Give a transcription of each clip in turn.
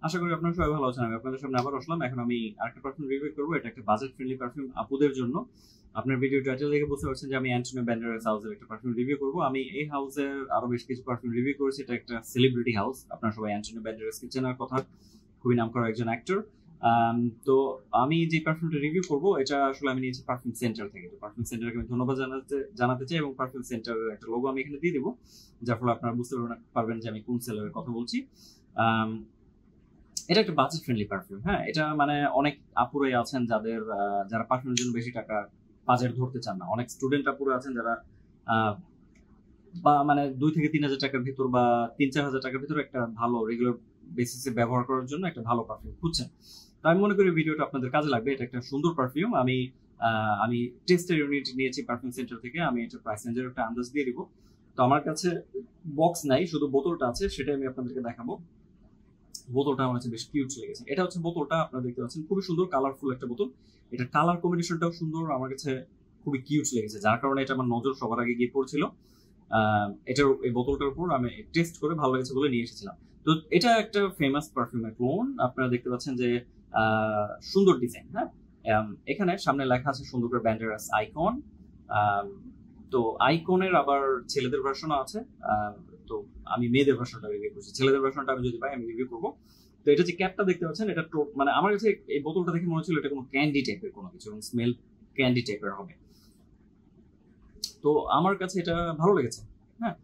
আশা করি আপনারা সবাই ভালো আছেন। আমি আপনাদের সামনে আবার আসলাম। এখন আমি আরেকটা পারফিউম রিভিউ করবো। এটা একটা বাজেট ফ্রেন্ডলি পারফিউম আপুদের জন্য। আপনার ভিডিও টাইটেল দেখে বুঝতে পারছেন যে আমি অ্যান্টোনিও ব্যান্ডেরাস হাউসের একটা পারফিউম রিভিউ করবো। আমি এই হাউসের আরো বেশ কিছু পারফিউম রিভিউ করেছি। এটা একটা সেলিব্রিটি হাউস। আপনারা সবাই অ্যান্টোনিও ব্যান্ডেরাসকে চেনার কথা, খুবই নামকরা একজন অ্যাক্টর। তো আমি যে পারফিউমটা রিভিউ করবো এটা আসলে আমি নিয়েছি পারফিউম সেন্টার থেকে। তো পারফিউম সেন্টারকে আমি ধন্যবাদ জানাতে চাই এবং পারফিউম সেন্টারের একটা লোগো আমি এখানে দিয়ে দিব, যার ফলে আপনারা বুঝতে পারবেন যে আমি কোন সেলারের কথা বলছি। এটা একটা বাজেট ফ্রেন্ডলি পারফিউম। হ্যাঁ, এটা মানে অনেক আপুরাই আছেন যাদের যারা পারফিউমের জন্য বেশি টাকা বাজেট ধরতে চান না। অনেক স্টুডেন্ট আপুরা আছেন যারা বা মানে 2 থেকে 3 হাজার টাকার ভিতর বা 3-4 হাজার টাকার ভিতর একটা ভালো রেগুলার বেসিসে ব্যবহার করার জন্য একটা ভালো পারফিউম খুঁজছেন। তো আমি মনে করি ভিডিওটা আপনাদের কাজে লাগবে। এটা একটা সুন্দর পারফিউম। আমি টেস্টের ইউনিট নিয়েছি পারফিউম সেন্টার থেকে। আমি এটা প্রাইস রেঞ্জের একটা আন্দাজ দিয়ে দিব। তো আমার কাছে বক্স নাই, শুধু বোতলটা আছে, সেটাই আমি আপনাদেরকে দেখাবো। বোতলটা আমার কাছে বেশ কিউট লেগেছে। এটা হচ্ছে বোতলটা, আপনারা দেখতে পাচ্ছেন খুবই সুন্দর কালারফুল একটা বোতল। এটা কালার কম্বিনেশনটাও সুন্দর, আমার কাছে খুবই কিউট লেগেছে, যার কারণে এটা আমার নজর সবার আগে গিয়ে পড়ছিল। এটার এই বোতলটার উপর আমি টেস্ট করে ভালো লেগেছে বলে নিয়ে এসেছিলাম। তো এটা একটা ফেমাস পারফিউমের ক্লোন। আপনারা দেখতে পাচ্ছেন যে সুন্দর ডিজাইন। হ্যাঁ, এখানে সামনে লেখা আছে সুন্দর করে ব্যান্ডেরাস আইকন। তো আইকনের আবার ছেলেদের ভার্সনও আছে। তো আমি মেয়েদের ভার্সনটা রিভিউ করছি, ছেলেদের ভার্সনটা আমি যদি পাই আমি রিভিউ করবো। তো এটা যে ক্যাপটা দেখতে পাচ্ছেন, এটা মানে আমার কাছে এই বোতলটা দেখে মনে হচ্ছিল এটা কোনো ক্যান্ডি টাইপের কোনো কিছু, এবং স্মেল ক্যান্ডি টাইপের হবে। তো আমার কাছে এটা ভালো লেগেছে। হ্যাঁ,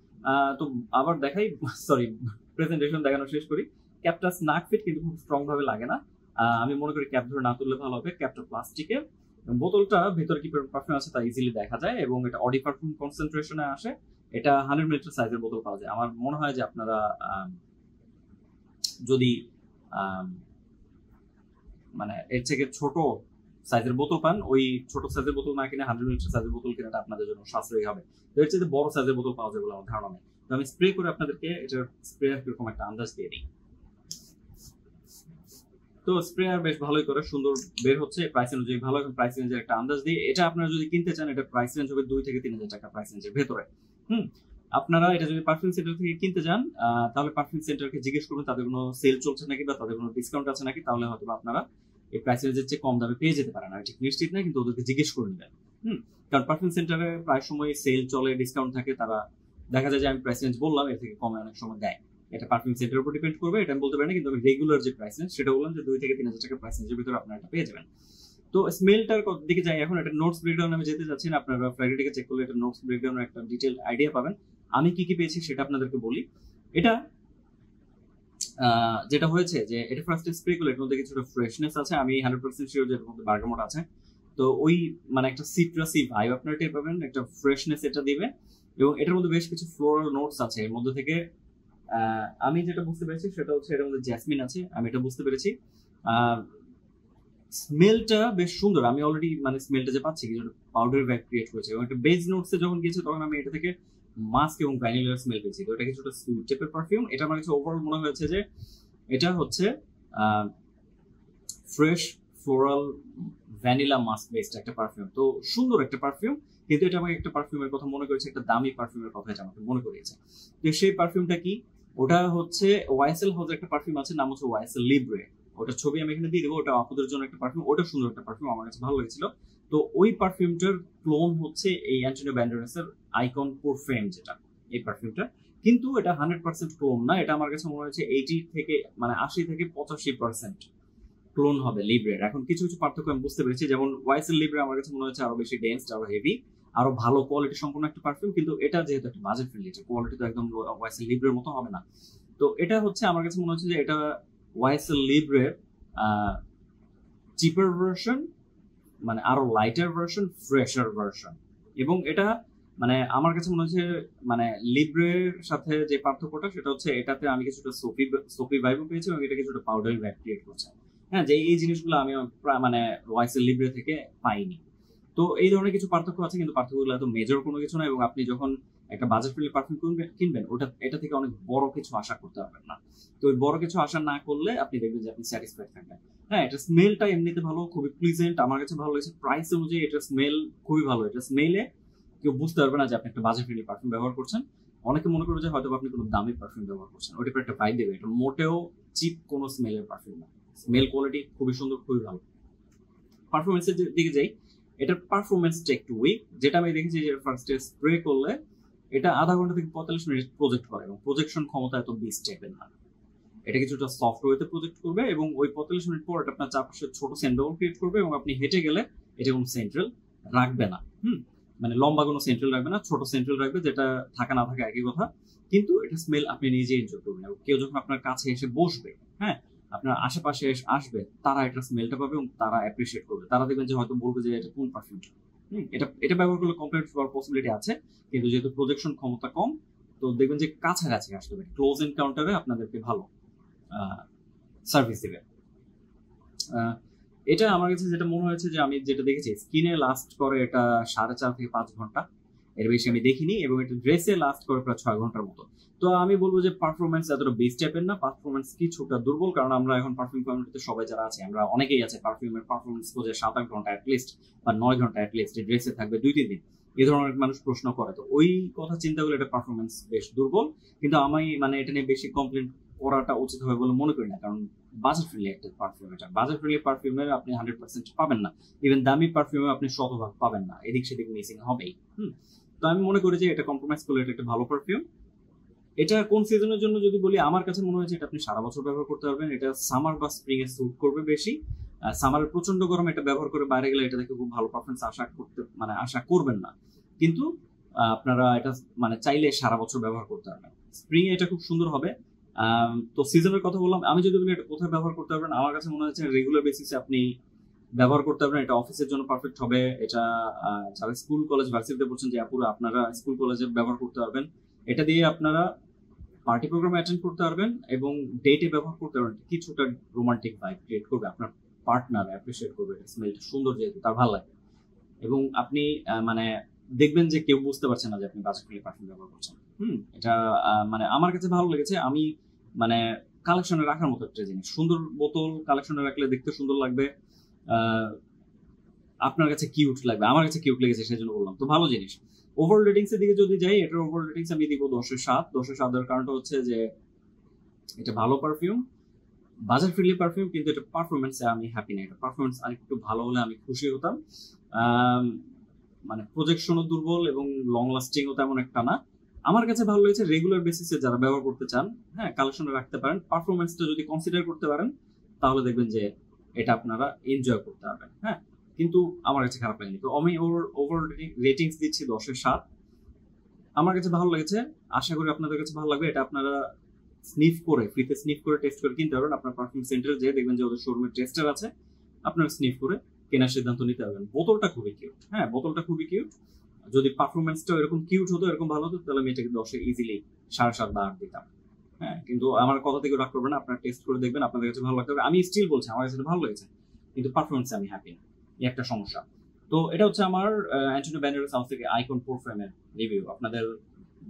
তো আবার দেখাই, সরি, প্রেজেন্টেশন দেখানো শেষ করি। ক্যাপটা স্নাক ফিট, কিন্তু খুব স্ট্রং ভাবে লাগে না। আমি মনে করি ক্যাপ ধরে না তুললে ভালো হবে। ক্যাপটা প্লাস্টিকের, বোতলটা ভেতরে কি পারফিউম আছে তা ইজিলি দেখা যায়, এবং এটা অডি পারফিউম কনসেন্ট্রেশনে আসে। এটা 100 মিলিলিটার সাইজের বোতল পাওয়া যায়। আমার মনে হয় যে আপনারা যদি মানে এর থেকে ছোট সাইজের বোতল পান, ওই ছোট সাইজের বোতল না কিনে 100 মিলিলিটার সাইজের বোতল কেনাটা আপনাদের জন্য সাশ্রয়ী হবে। তো এর চেয়ে বড় সাইজের বোতল পাওয়া যায় বলে আমার ধারণা নেই। তো আমি স্প্রে করে আপনাদেরকে এটার স্প্রে কিরকম একটা আন্দাজ দিয়ে দিই। তো স্প্রে বেশ ভালোই করে সুন্দর বের হচ্ছে, প্রাইস অনুযায়ী ভালো। এখন প্রাইস রেঞ্জের একটা আন্দাজ দিই। এটা আপনারা যদি কিনতে চান, এটা প্রাইস রেঞ্জ হবে 2 থেকে 3 হাজার টাকা প্রাইস রেঞ্জের ভেতরে। আপনারা এটা যদি পারফিউম সেন্টার থেকে কিনতে যান, তাহলে পারফিউম সেন্টারকে জিজ্ঞেস করবেন তাদের কোনো সেল চলছে নাকি বা তাদের কোনো ডিসকাউন্ট আছে নাকি, তাহলে হয়তো আপনারা এই প্রাইস রেঞ্জের চেয়ে কম দামে পেয়ে যেতে পারেন। আমি ঠিক নিশ্চিত না, কিন্তু ওদেরকে জিজ্ঞেস করে নেবেন। কারণ পারফিউম সেন্টারে প্রায় সময় সেল চলে, ডিসকাউন্ট থাকে, তারা দেখা যায় যে আমি প্রাইস রেঞ্জ বললাম এর থেকে কমে অনেক সময় দেয়। এটা পারফিউম সেন্টারের উপর ডিপেন্ড করবে, এটা আমি বলতে পারি না, কিন্তু আমি রেগুলার যে প্রাইস রেঞ্জ সেটা বললাম যে 2 থেকে 3 হাজার টাকা প্রাইস রেঞ্জের ভিতরে আপনারা এটা পেয়ে যাবেন। তো স্মেলটার দিকে যাই এখন। এটা নোটস ব্রেকডাউন আমি যেতে যাচ্ছি না, আপনারা ফ্রাইডেটিকে চেক করলে এটা নোটস ব্রেকডাউনের একটা ডিটেল আইডিয়া পাবেন। আমি কি কি পেয়েছি সেটা আপনাদেরকে বলি। এটা যেটা হয়েছে যে এটা ফার্স্ট স্প্রে করলে এর মধ্যে কিছুটা ফ্রেশনেস আছে। আমি 100% শিওর যে এর মধ্যে বার্গামট আছে। তো ওই মানে একটা সিট্রাসি ভাইব আপনারা টের পাবেন, একটা ফ্রেশনেস এটা দিবে, এবং এটার মধ্যে বেশ কিছু ফ্লোরাল নোটস আছে এর মধ্যে থেকে। আমি যেটা বুঝতে পেরেছি সেটা হচ্ছে এর মধ্যে জ্যাসমিন আছে, আমি এটা বুঝতে পেরেছি। স্মেলটা বেশ সুন্দর। আমি অলরেডি মানে স্মেলটা যে পাচ্ছি কিছু পাউডার ভাইব ক্রিয়েট করেছে, এবং একটা বেজ নোটসে যখন গিয়েছে তখন আমি এটা থেকে মাস্ক এবং ভ্যানিলার স্মেল পেয়েছি। তো এটা কিছুটা সুইট টাইপের পারফিউম। এটা আমার কাছে ওভারঅল মনে হয়েছে যে এটা হচ্ছে fresh floral vanilla musk based একটা পারফিউম। তো সুন্দর একটা পারফিউম, কিন্তু এটা আমাকে একটা পারফিউমের কথা মনে করেছে, একটা দামি পারফিউমের কথা এটা আমাকে মনে করিয়েছে। তো সেই পারফিউমটা কি? ওটা হচ্ছে ওয়াইএসএল হাউসের একটা পারফিউম আছে, নাম হচ্ছে ওয়াইএসএল লিব্রে। ওটার ছবি আমি এখানে দিয়ে দেবো। ওটা আপুদের জন্য একটা পারফিউম, ওটা সুন্দর একটা পারফিউম, আমার কাছে ভালো লেগেছিল। তো ওই পারফিউমটার ক্লোন হচ্ছে এই অ্যান্টোনিও ব্যান্ডেরাসের আইকন পোর ফ্রেম, যেটা এই পারফিউমটা। কিন্তু এটা 100% ক্লোন না। এটা আমার কাছে মনে হয়েছে 80 থেকে মানে 80 থেকে 85% ক্লোন হবে লিব্রের। এখন কিছু কিছু পার্থক্য আমি বুঝতে পেরেছি, যেমন ওয়াইএসএল লিব্রে আমার কাছে মনে হচ্ছে আরো বেশি ডেন্স, আরো হেভি, আরো ভালো কোয়ালিটি সম্পন্ন একটা পারফিউম। কিন্তু এটা যেহেতু একটা বাজেট ফ্রেন্ডলি, কোয়ালিটি তো একদম ওয়াইএসএল লিব্রের মতো হবে না। তো এটা হচ্ছে আমার কাছে মনে হচ্ছে যে এটা ওয়াইএসএল লিব্রের চিপার ভার্সন, মানে আরো লাইটার ভার্সন, ফ্রেশার ভার্সন। এবং এটা মানে আমার কাছে মনে হচ্ছে মানে লিব্রের সাথে যে পার্থক্যটা সেটা হচ্ছে এটাতে আমি কিছুটা সোপি ভাইবও পেয়েছি, এবং এটা কিছুটা পাউডারি ভাইব ক্রিয়েট করছে। হ্যাঁ, যে এই জিনিসগুলো আমি মানে ওয়াইসেল লিব্রে থেকে পাইনি। তো এই ধরনের কিছু পার্থক্য আছে, কিন্তু পার্থক্যগুলো এত মেজর কোনো কিছু না। এবং আপনি যখন একটা বাজেট ফ্রেন্ডলি পারফিউম কিনবেন, এটা থেকে অনেক বড় কিছু আশা করতে পারবেন না। তো ওই বড় কিছু আশা না করলে আপনি দেখবেন যে আপনি স্যাটিসফাইড থাকবেন। হ্যাঁ, এটা স্মেলটা এমনিতে ভালো, খুবই প্লিজেন্ট, আমার কাছে ভালো লেগেছে। প্রাইস অনুযায়ী এটা স্মেল খুবই ভালো। এটা স্মেলে কেউ বুঝতে পারবে না যে আপনি একটা বাজেট ফ্রেন্ডলি পারফিউম ব্যবহার করছেন। অনেকে মনে করবে যে হয়তো আপনি কোনো দামি পারফিউম ব্যবহার করছেন, ওইটা একটা ভাইব দেবে। এটা মোটেও চিপ কোনো স্মেলের পারফিউম না, স্মেল কোয়ালিটি খুবই সুন্দর, খুবই ভালো। পারফরমেন্সের দিকে যাই, এটার পারফরমেন্সটা একটু উইক। যেটা আমি দেখেছি যে ফার্স্টে স্প্রে করলে এটা আধা ঘন্টা থেকে 45 মিনিট প্রজেক্ট করে, এবং প্রজেকশন ক্ষমতা এত বিস্ট টাইপের না। এটা কিছুটা সফটওয়্যারতে প্রজেক্ট করবে, এবং ওই 45 মিনিট পর এটা আপনার চারপাশে ছোট সেন্ট বাবল ক্রিয়েট করবে, এবং আপনি হেঁটে গেলে এটা কোনো সেন্ট্রাল রাখবে না। মানে লম্বা কোনো সেন্ট্রাল রাখবে না, ছোট সেন্ট্রাল রাখবে, যেটা থাকা না থাকা একই কথা, কিন্তু এটা স্মেল আপনি নিজে এনজয় করবেন। এবং কেউ যখন আপনার কাছে এসে বসবে, হ্যাঁ, আপনার আশেপাশে আসবে, তারা এটা স্মেলটা পাবে এবং তারা অ্যাপ্রিসিয়েট করবে। তারা দেখবেন যে হয়তো বলবে যে এটা কোন পারফিউম। এটা এটা ব্যবহার করলে কমপ্লেন্ট হওয়ার পসিবিলিটি আছে, কিন্তু যেহেতু প্রজেকশন ক্ষমতা কম, তো দেখবেন যে কাছাকাছি আসতে হবে, ক্লোজ এনকাউন্টারে আপনাদেরকে ভালো সার্ভিস দেবে। এটা আমার কাছে যেটা মনে হয়েছে, যে আমি যেটা দেখেছি স্কিনে লাস্ট করে এটা 4.5 থেকে 5 ঘন্টা, এর বেশি আমি দেখিনি, এবং এটা ড্রেসে লাস্ট করে প্রায় 6 ঘন্টার মতো। তো আমি বলবো যে পারফরমেন্স এতটা বেস্ট টাইপের না, পারফরমেন্স কিছুটা দুর্বল, কারণ আমরা এখন পারফিউম কমিউনিটিতে সবাই যারা আছে, আমরা অনেকেই আছে পারফিউমের পারফরমেন্স খোঁজে 7-8 ঘন্টা অ্যাটলিস্ট, বা 9 ঘন্টা অ্যাটলিস্ট, ড্রেসে থাকবে 2-3 দিন, এই ধরনের মানুষ প্রশ্ন করে। তো ওই কথা চিন্তা করলে এটা পারফরমেন্স বেশ দুর্বল, কিন্তু আমি মানে এটা নিয়ে বেশি কমপ্লেন করাটা উচিত হবে বলে মনে করি না, কারণ বাজেট ফ্রেন্ডলি একটা পারফিউম। এটা বাজেট ফ্রেন্ডলি পারফিউমের আপনি 100% পাবেন না, ইভেন দামি পারফিউমে আপনি 100% পাবেন না, এদিক সেদিক মিসিং হবেই। তো আমি মনে করি যে এটা কম্প্রোমাইজ করলে এটা একটা ভালো পারফিউম। এটা কোন সিজনের জন্য যদি বলি, আমার কাছে মনে হয়েছে এটা আপনি সারা বছর ব্যবহার করতে পারবেন। এটা সামার বা স্প্রিং এ স্যুট করবে বেশি। সামারের প্রচন্ড গরম এটা ব্যবহার করে বাইরে গেলে এটা দেখে খুব ভালো পারফরমেন্স আশা করবেন না, কিন্তু আপনারা এটা মানে চাইলে সারা বছর ব্যবহার করতে পারবেন। স্প্রিং এটা খুব সুন্দর হবে। তো সিজনের কথা বললাম, আমি যদি বলি এটা কোথায় ব্যবহার করতে পারবেন, আমার কাছে মনে হচ্ছে রেগুলার বেসিসে আপনি ব্যবহার করতে পারবেন। এটা অফিসের জন্য পারফেক্ট হবে। এটা যারা স্কুল কলেজ ভার্সিটিতে পড়ছেন, যে আপুরা আপনারা স্কুল কলেজে ব্যবহার করতে পারবেন। এটা দিয়ে আপনারা পার্টি প্রোগ্রাম অ্যাটেন্ড করতে পারবেন, এবং ডেটে ব্যবহার করতে পারবেন। কিছুটা রোমান্টিক ভাইব ক্রিয়েট করবে, আপনার পার্টনার অ্যাপ্রিসিয়েট করবে স্মেলটা সুন্দর, যেহেতু তার ভালো লাগে। এবং আপনি মানে দেখবেন যে কেউ বুঝতে পারছে না যে আপনি বাজেট ফ্রেন্ডলি পারফিউম ব্যবহার করছেন। এটা মানে আমার কাছে ভালো লেগেছে। আমি মানে কালেকশনে রাখার মতো একটা জিনিস, সুন্দর বোতল কালেকশনে রাখলে দেখতে সুন্দর লাগবে, আপনার কাছে কিউট লাগবে, আমার কাছে কিউট লেগেছে সেজন্য বললাম। তো ভালো জিনিস। ওভারঅল রেটিংস এর দিকে যদি যাই, এটার ওভারঅল রেটিংস আমি দিব 10/7। 10/7 দেওয়ার কারণটা হচ্ছে যে এটা ভালো পারফিউম, বাজেট ফ্রেন্ডলি পারফিউম, কিন্তু এটা পারফরমেন্সে আমি হ্যাপি না। এটা পারফরমেন্স আরেকটু ভালো হলে আমি খুশি হতাম। মানে প্রজেকশনও দুর্বল এবং লং লাস্টিংও তেমন একটা না। আমার কাছে ভালো লেগেছে রেগুলার বেসিসে যারা ব্যবহার করতে চান, হ্যাঁ, কালেকশনে রাখতে পারেন। পারফরমেন্সটা যদি কনসিডার করতে পারেন, তাহলে দেখবেন যে এটা আপনারা এনজয় করতে পারবেন। হ্যাঁ, কিন্তু আমার কাছে খারাপ লাগেনি। তো আমি ওভারঅল রেটিংস দিচ্ছি 10/7। আমার কাছে ভালো লেগেছে, আশা করি আপনাদের কাছে ভালো লাগবে। এটা আপনারা স্নিফ করে, ফ্রিতে স্নিফ করে টেস্ট করে কিনতে পারবেন। আপনার পারফিউম সেন্টারে যেয়ে দেখবেন যে ওদের শোরুমের টেস্টার আছে, আপনারা স্নিফ করে কেনার সিদ্ধান্ত নিতে পারবেন। বোতলটা খুবই কিউট, হ্যাঁ, বোতলটা খুবই কিউট। যদি পারফরমেন্সটা এরকম কিউট হতো, এরকম ভালো হতো, তাহলে আমি এটাকে 10-এ ইজিলি 7.5 বা 8 দিতাম। হ্যাঁ, কিন্তু আমার কথা থেকে রাগ করবেন না, আপনারা টেস্ট করে দেখবেন, আপনাদের কাছে ভালো লাগতে হবে। আমি স্টিল বলছি আমার কাছে ভালো লেগেছে, কিন্তু পারফরমেন্সে আমি হ্যাপি না, এই একটা সমস্যা। তো এটা হচ্ছে আমার অ্যান্টনিও ব্যান্ডেরাস হাউস থেকে আইকন পারফিউমের রিভিউ। আপনাদের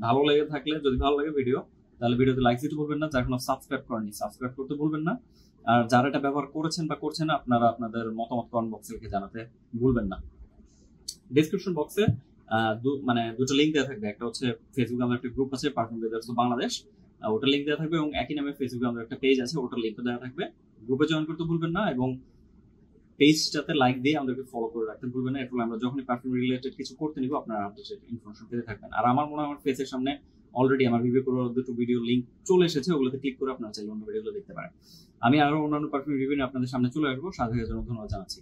ভালো লেগে থাকলে, যদি ভালো লাগে ভিডিও, তাহলে ভিডিওতে লাইক দিতে ভুলবেন না। যারা এখনো সাবস্ক্রাইব করেননি, সাবস্ক্রাইব করতে ভুলবেন না। আর যারা এটা ব্যবহার করেছেন বা করছেন না, আপনারা আপনাদের মতামত কমেন্ট বক্সে লিখে জানাতে ভুলবেন না। ডেসক্রিপশন বক্সে মানে দুটো লিঙ্ক দেওয়া থাকবে। একটা হচ্ছে ফেসবুকে আমাদের একটা গ্রুপ আছে, পারফিউম ব্রাদার্স বাংলাদেশ, ওটার লিঙ্ক দেওয়া থাকবে, এবং একই নামে ফেসবুকে আমাদের একটা পেজ আছে, ওটার লিঙ্কও দেওয়া থাকবে। গ্রুপে জয়েন করতে ভুলবেন না, এবং পেজটাতে লাইক দিয়ে আমাদেরকে ফলো করে রাখতে ভুলবেন না। এরপর আমরা যখনই পারফিউম রিলেটেড কিছু করতে নিব, আপনারা আপডেটেড ইনফরমেশন পেতে থাকবেন। আর আমার মনে হয় আমার পেজের সামনে অলরেডি আমার রিভিউ করার দুটো ভিডিও লিঙ্ক চলে এসেছে, ওগুলোতে ক্লিক করে আপনারা চাইলে অন্য ভিডিওগুলো দেখতে পারেন। আমি আরো অন্যান্য পারফিউম রিভিউ নিয়ে আপনাদের সামনে চলে আসবো। সাথে ধন্যবাদ জানাচ্ছি।